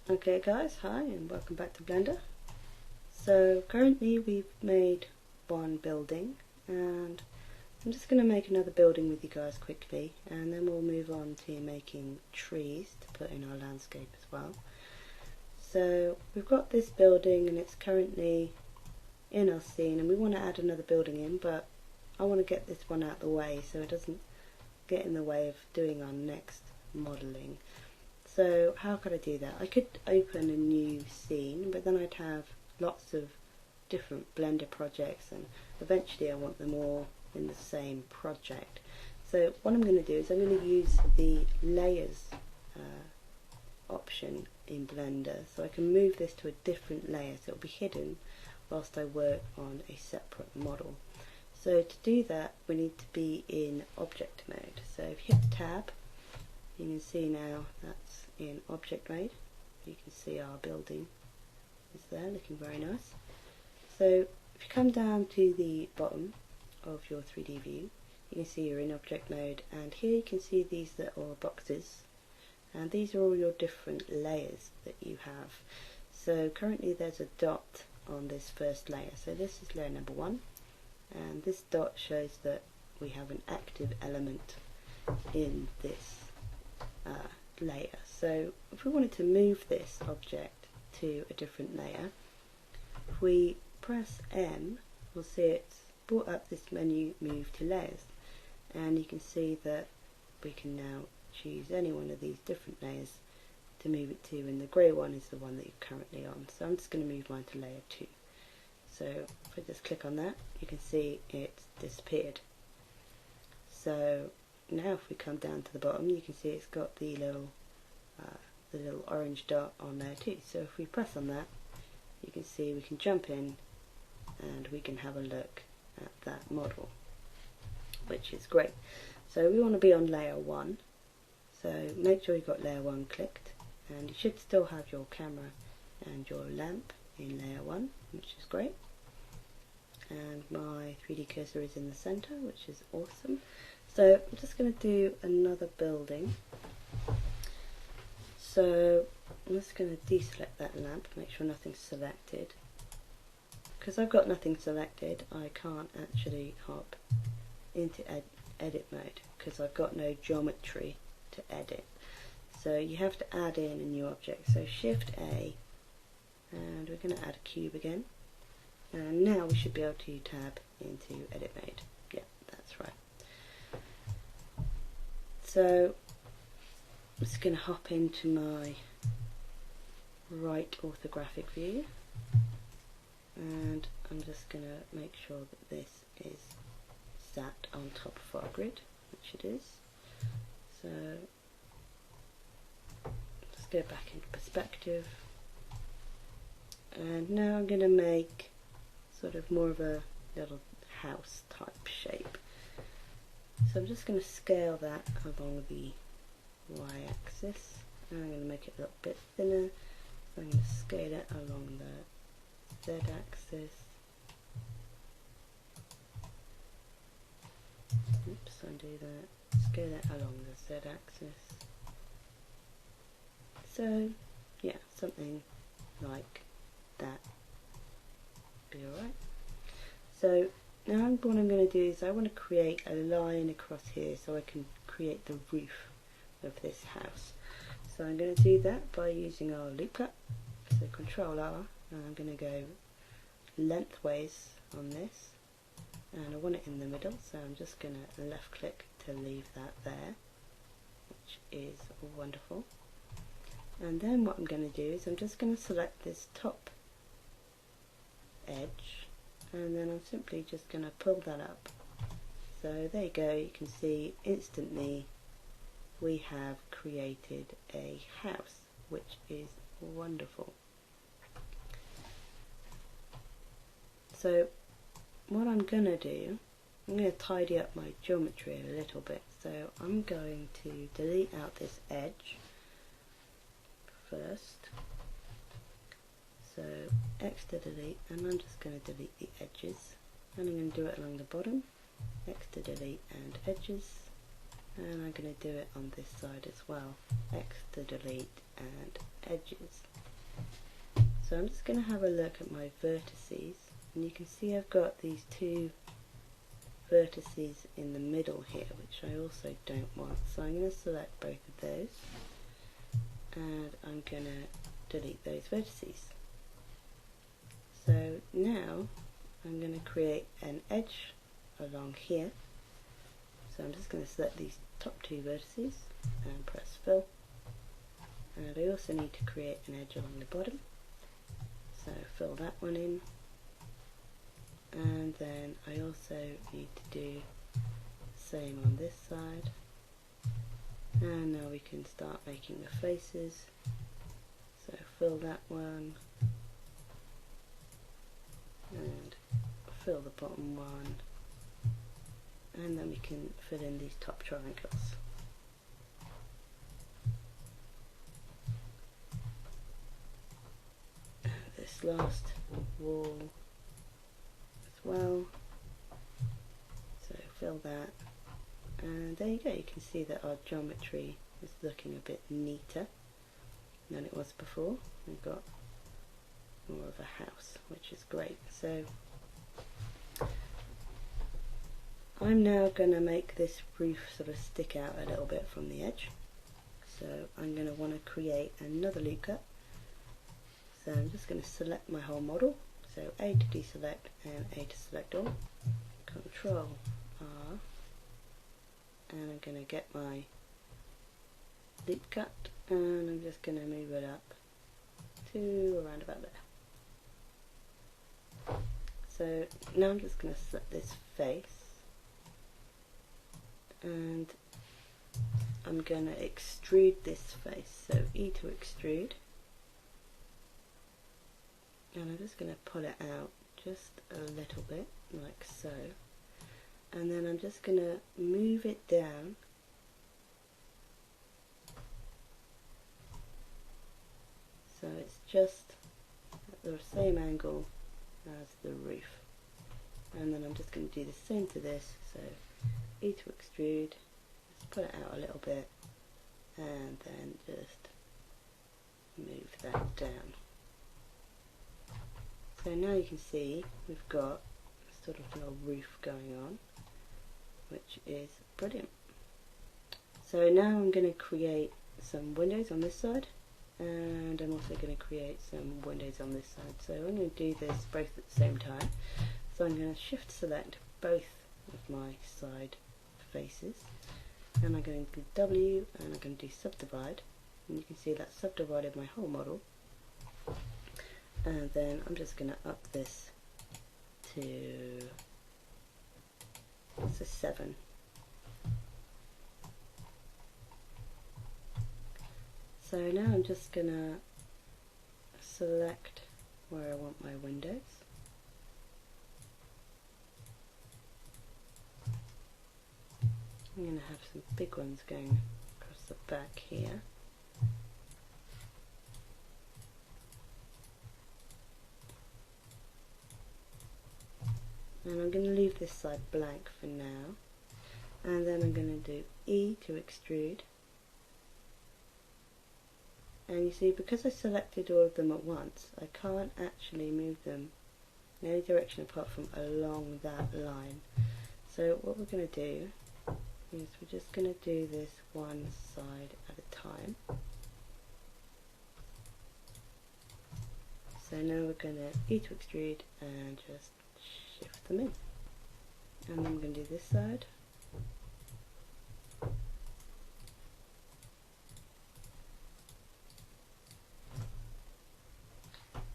Okay guys, hi and welcome back to Blender. So currently we've made one building and I'm just going to make another building with you guys quickly, and then we'll move on to making trees to put in our landscape as well. So we've got this building and it's currently in our scene, and we want to add another building in, but I want to get this one out of the way so it doesn't get in the way of doing our next modelling. So how could I do that? I could open a new scene, but then I'd have lots of different Blender projects, and eventually I want them all in the same project. So what I'm going to do is I'm going to use the layers option in Blender, so I can move this to a different layer so it'll be hidden whilst I work on a separate model. So to do that we need to be in object mode. So if you hit tab, you can see now that's in object mode. You can see our building is there looking very nice. So if you come down to the bottom of your 3D view, you can see you're in object mode, and here you can see these little boxes, and these are all your different layers that you have. So currently there's a dot on this first layer, so this is layer number 1, and this dot shows that we have an active element in this layer. So if we wanted to move this object to a different layer, if we press M, we'll see it's brought up this menu, move to layers, and you can see that we can now choose any one of these different layers to move it to, and the grey one is the one that you're currently on. So I'm just going to move mine to layer 2. So if I just click on that, you can see it's disappeared. So now if we come down to the bottom, you can see it's got the little orange dot on there too. So if we press on that, you can see we can jump in and we can have a look at that model, which is great. So we want to be on layer 1, so make sure you've got layer 1 clicked, and you should still have your camera and your lamp in layer 1, which is great. And my 3D cursor is in the center, which is awesome. So I'm just going to do another building. So I'm just going to deselect that lamp, make sure nothing's selected. Because I've got nothing selected, I can't actually hop into edit mode because I've got no geometry to edit. So you have to add in a new object. So Shift A, and we're going to add a cube again. And now we should be able to tab into edit mode. Yeah, that's right. So I'm just going to hop into my right orthographic view, and I'm just going to make sure that this is sat on top of our grid, which it is. So let's go back into perspective, and now I'm going to make sort of more of a little house type shape. So I'm just going to scale that along the y-axis, and I'm going to make it a little bit thinner. So I'm going to scale it along the z-axis. Oops, undo that. Scale it along the z-axis. So yeah, something like that. Be alright. So now what I'm going to do is I want to create a line across here so I can create the roof of this house. So I'm going to do that by using our loop cut. So Control R, and I'm going to go lengthways on this, and I want it in the middle, so I'm just going to left click to leave that there, which is wonderful. And then what I'm going to do is I'm just going to select this top edge, and then I'm simply just going to pull that up. So there you go, you can see instantly we have created a house, which is wonderful. So what I'm going to do, I'm going to tidy up my geometry a little bit. So I'm going to delete out this edge first. So X to delete, and I'm just going to delete the edges, and I'm going to do it along the bottom. X to delete and edges, and I'm going to do it on this side as well. X to delete and edges. So I'm just going to have a look at my vertices, and you can see I've got these two vertices in the middle here, which I also don't want. So I'm going to select both of those, and I'm going to delete those vertices. So now I'm going to create an edge along here. So I'm just going to select these top two vertices and press fill. And I also need to create an edge along the bottom. So fill that one in. And then I also need to do the same on this side. And now we can start making the faces. So fill that one. And fill the bottom one. And then we can fill in these top triangles. And this last wall as well. So fill that. And there you go, you can see that our geometry is looking a bit neater than it was before. We've got more of a house, which is great. So I'm now going to make this roof sort of stick out a little bit from the edge. So I'm going to want to create another loop cut. So I'm just going to select my whole model. So A to deselect and A to select all. Control R. And I'm going to get my loop cut, and I'm just going to move it up to around about there. So now I'm just going to select this face, and I'm going to extrude this face. So E to extrude, and I'm just going to pull it out just a little bit like so, and then I'm just going to move it down so it's just at the same angle as the roof. And then I'm just going to do the same to this. So E to extrude, just put it out a little bit, and then just move that down. So now you can see we've got sort of a little roof going on, which is brilliant. So now I'm going to create some windows on this side, and I'm also going to create some windows on this side. So I'm going to do this both at the same time. So I'm going to shift select both of my side faces, and I'm going to do W, and I'm going to do subdivide, and you can see that subdivided my whole model. And then I'm just going to up this to 7. So now I'm just going to select where I want my windows. I'm going to have some big ones going across the back here. And I'm going to leave this side blank for now. And then I'm going to do E to extrude. And you see, because I selected all of them at once, I can't actually move them in any direction apart from along that line. So what we're going to do is we're just going to do this one side at a time. So now we're going to E to extrude and just shift them in. And then I'm going to do this side.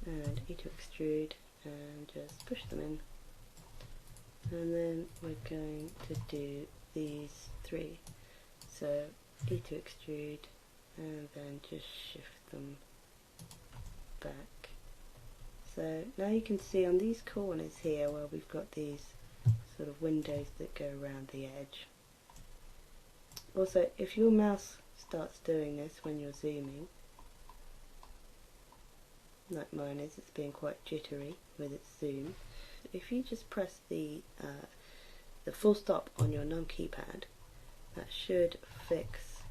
And E to extrude and just push them in. And then we're going to do these 3. So E to extrude and then just shift them back. So now you can see on these corners here where we've got these sort of windows that go around the edge. Also, if your mouse starts doing this when you're zooming, like mine is, it's being quite jittery with its zoom. If you just press the full stop on your non-keypad, that should fix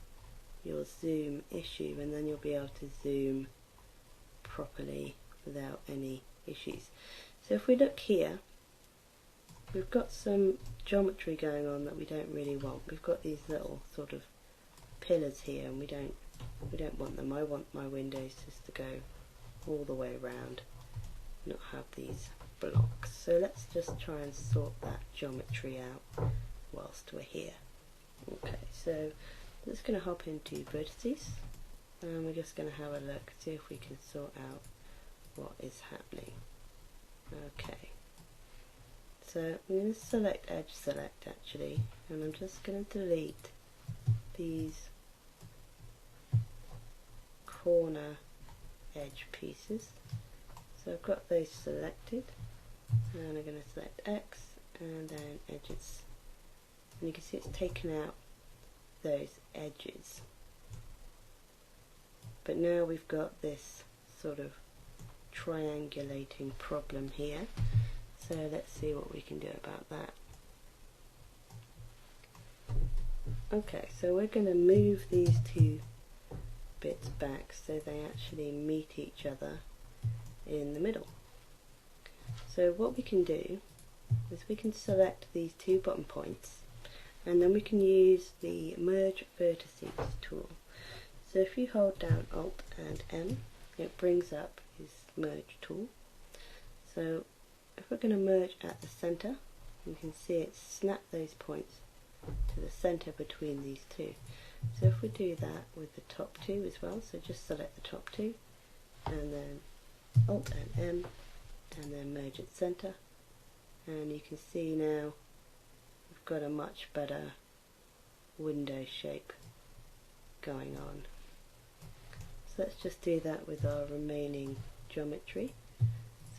your zoom issue, and then you'll be able to zoom properly without any issues. So if we look here, we've got some geometry going on that we don't really want. We've got these little sort of pillars here, and we don't want them. I want my windows just to go all the way around, not have these blocks. So let's just try and sort that geometry out whilst we're here. Okay, so I'm just going to hop into vertices, and we're just going to have a look, see if we can sort out what is happening. Okay, so I'm going to select edge select actually, and I'm just going to delete these corner edge pieces. So I've got those selected, and I'm going to select X and then edges, and you can see it's taken out those edges. But now we've got this sort of triangulating problem here, so let's see what we can do about that. Okay, so we're going to move these two bits back so they actually meet each other in the middle. So what we can do is we can select these two bottom points, and then we can use the merge vertices tool. So if you hold down Alt and M, it brings up his merge tool. So if we're going to merge at the center, you can see it snap those points to the center between these two. So if we do that with the top two as well, so just select the top two and then Alt and M and then merge at center, and you can see now we've got a much better window shape going on. So let's just do that with our remaining geometry.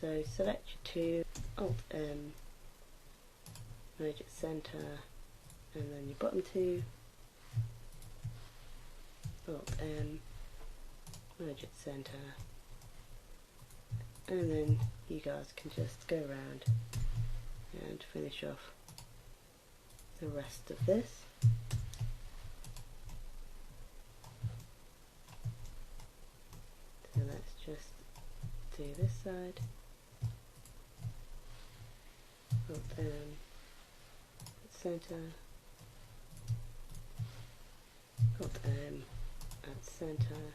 So select your two, Alt M, merge at center, and then your bottom two, Alt M, merge at center, and then you guys can just go around and finish off the rest of this. So let's just do this side, Alt M, at center, Alt M, at center,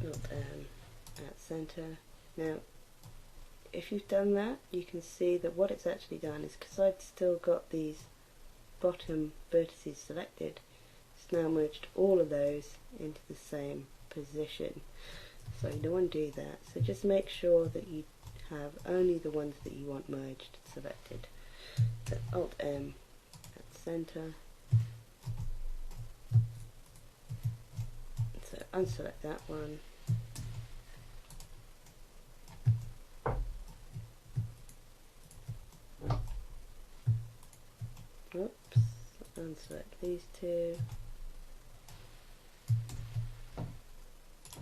Alt M, at center. Now if you've done that, you can see that what it's actually done is, because I'd still got these bottom vertices selected, it's now merged all of those into the same position. So you don't want to do that, so just make sure that you have only the ones that you want merged selected. So Alt M at center, so unselect that one, oops, unselect these two,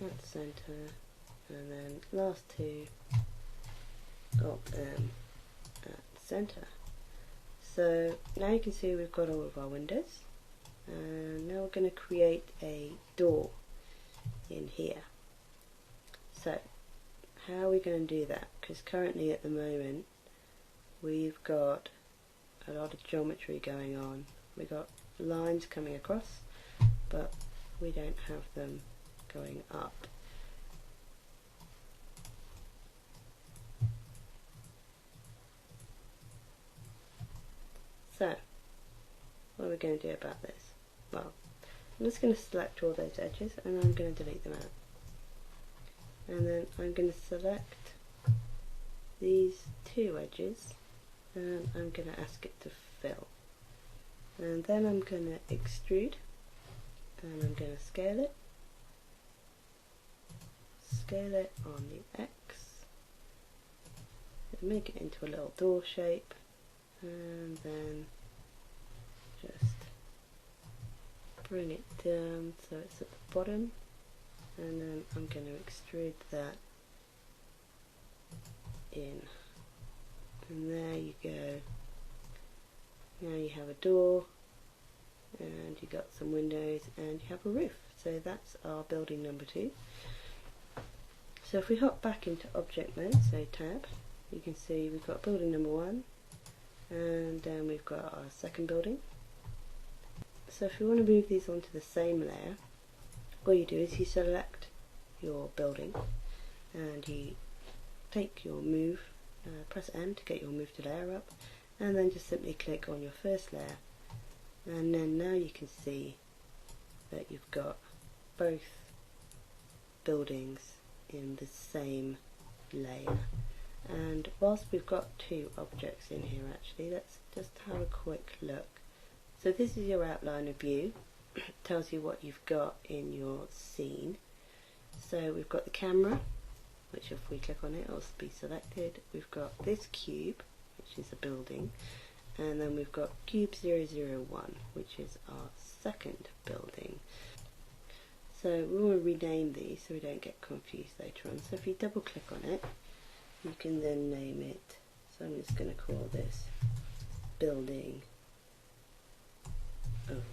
at center, and then last two, Alt M at center. So now you can see we've got all of our windows, and now we're going to create a door in here. So how are we going to do that? Because currently at the moment we've got a lot of geometry going on. We've got lines coming across, but we don't have them going up. So what are we going to do about this? Well, I'm just going to select all those edges and I'm going to delete them out. And then I'm going to select these two edges and I'm going to ask it to fill. And then I'm going to extrude and I'm going to scale it. Scale it on the X. Make it into a little door shape. And then just bring it down so it's at the bottom, and then I'm going to extrude that in, and there you go. Now you have a door and you got some windows, and you have a roof. So that's our building number 2. So if we hop back into object mode, so tab, you can see we've got building number 1, and then we've got our second building. So if you want to move these onto the same layer, all you do is you select your building and you take your move, press N to get your move to layer up, and then just simply click on your first layer, and then now you can see that you've got both buildings in the same layer. And whilst we've got 2 objects in here, actually, let's just have a quick look. So this is your outline view. Tells you what you've got in your scene. So we've got the camera, which if we click on it, it'll be selected. We've got this cube, which is a building, and then we've got cube 001, which is our second building. So we want to rename these so we don't get confused later on. So if you double click on it, you can then name it. So I'm just going to call this building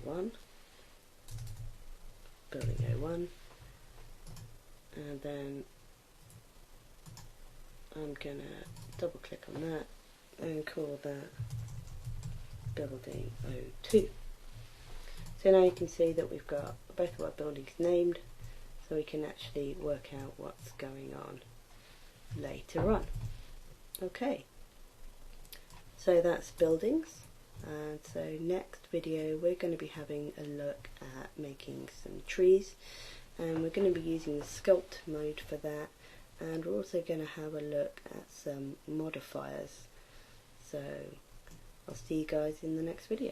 01, building 01, and then I'm going to double click on that and call that building 02. So now you can see that we've got both of our buildings named, so we can actually work out what's going on later on. Okay, so that's buildings, and so next video we're going to be having a look at making some trees, and we're going to be using the sculpt mode for that, and we're also going to have a look at some modifiers. So I'll see you guys in the next video.